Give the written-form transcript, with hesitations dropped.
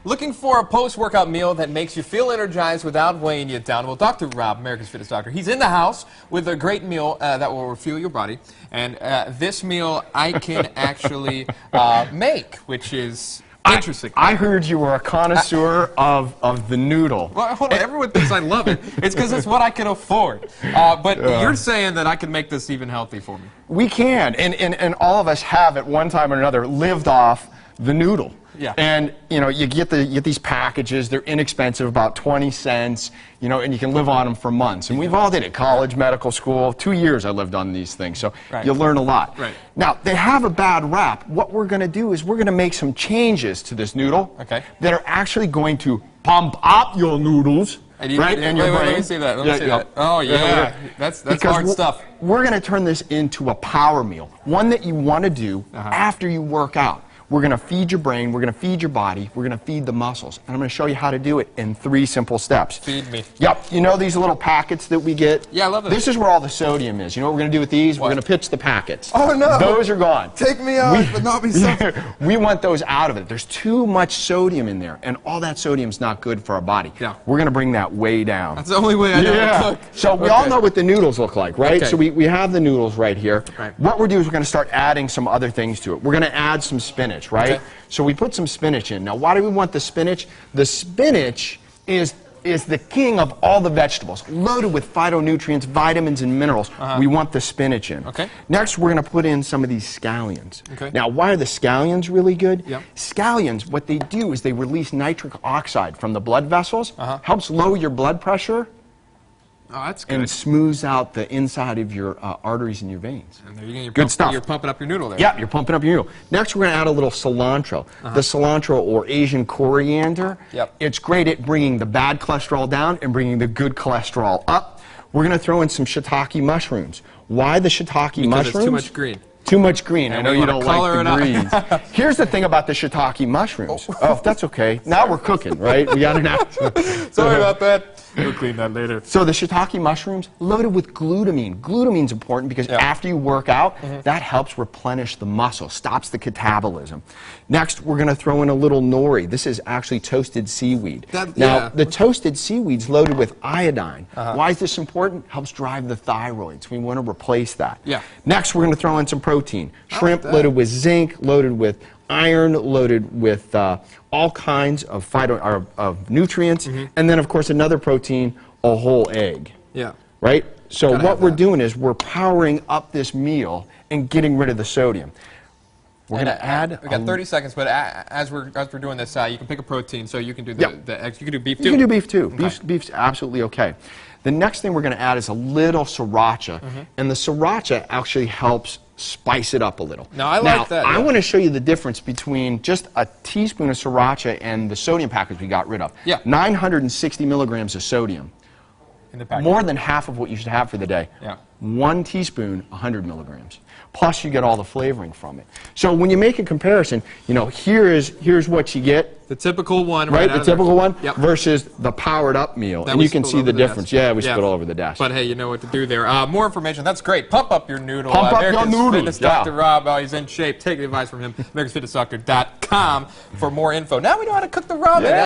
Looking for a post-workout meal that makes you feel energized without weighing you down? Well, Dr. Rob, America's Fittest Doctor, he's in the house with a great meal that will refuel your body. And this meal I can actually make, which is interesting. I heard you were a connoisseur of the noodle. Well, hold on. Everyone thinks I love it. It's because it's what I can afford. But you're saying that I can make this even healthy for me. We can, and all of us have at one time or another lived off the noodle. Yeah. And you know, you get these packages. They're inexpensive, about 20 cents. You know, and you can live on them for months. And we've all did it. College, medical school. 2 years I lived on these things. So you learn a lot. Right. Now they have a bad rap. What we're going to do is we're going to make some changes to this noodle that are actually going to pump up your noodles. And your brain. Let me see that. Let me see that. Oh yeah, that's hard stuff. We're going to turn this into a power meal, one that you want to do after you work out. We're going to feed your brain, we're going to feed your body, we're going to feed the muscles. And I'm going to show you how to do it in 3 simple steps. Feed me. Yep. You know these little packets that we get? Yeah, I love this. This is where all the sodium is. You know what we're going to do with these? We're going to pitch the packets. Oh, no. Those are gone. Take me out, but not me something. We want those out of it. There's too much sodium in there, and all that sodium's not good for our body. Yeah. We're going to bring that way down. That's the only way I know to cook. So we all know what the noodles look like, right? Okay. So we have the noodles right here. Right. What we're doing is we're going to start adding some other things to it. We're going to add some spinach, right? Okay. So we put some spinach in. Now, why do we want the spinach? The spinach is the king of all the vegetables, loaded with phytonutrients, vitamins, and minerals. We want the spinach in. Okay. Next, we're going to put in some of these scallions. Okay. Now, why are the scallions really good? Yep. Scallions, what they do is they release nitric oxide from the blood vessels, helps lower your blood pressure, Oh, that's good. and smooths out the inside of your arteries and your veins. And there you go. Good stuff. You're pumping up your noodle there. Yeah, you're pumping up your noodle. Next, we're going to add a little cilantro. The cilantro, or Asian coriander, it's great at bringing the bad cholesterol down and bringing the good cholesterol up. We're going to throw in some shiitake mushrooms. Why the shiitake mushrooms? Because it's too much green. Too much green. And I know you don't like the greens. Here's the thing about the shiitake mushrooms. Oh, that's okay. Now we're cooking, right? We got an answer. Sorry about that. We'll clean that later. So the shiitake mushrooms, loaded with glutamine. Glutamine's important because after you work out, that helps replenish the muscle, stops the catabolism. Next, we're going to throw in a little nori. This is actually toasted seaweed. Now, the toasted seaweed's loaded with iodine. Why is this important? Helps drive the thyroid, so we want to replace that. Next, we're going to throw in some protein. Shrimp loaded with zinc, loaded with iron, loaded with all kinds of nutrients, and then of course another protein, a whole egg. Right? So what we're doing is we're powering up this meal and getting rid of the sodium. We're going to add. We got 30 seconds, but as we're doing this, you can pick a protein, so you can do the eggs. You can do beef too. You can do beef too. Beef's absolutely okay. The next thing we're going to add is a little sriracha, and the sriracha actually helps spice it up a little. Now, I like that. I want to show you the difference between just a teaspoon of sriracha and the sodium package we got rid of. 960 milligrams of sodium. In the package. More than half of what you should have for the day. 1 teaspoon, 100 milligrams. Plus, you get all the flavoring from it. So when you make a comparison, you know, here's what you get. The typical one, right? The typical one versus the powered up meal, and you can see the difference. Yeah, we spit all over the desk. But hey, you know what to do there. More information. That's great. Pump up your noodle. Pump up your noodles. Fitness Dr. Rob. He's in shape. Take the advice from him. AmericasFitnessDoctor.com for more info. Now we know how to cook the ramen.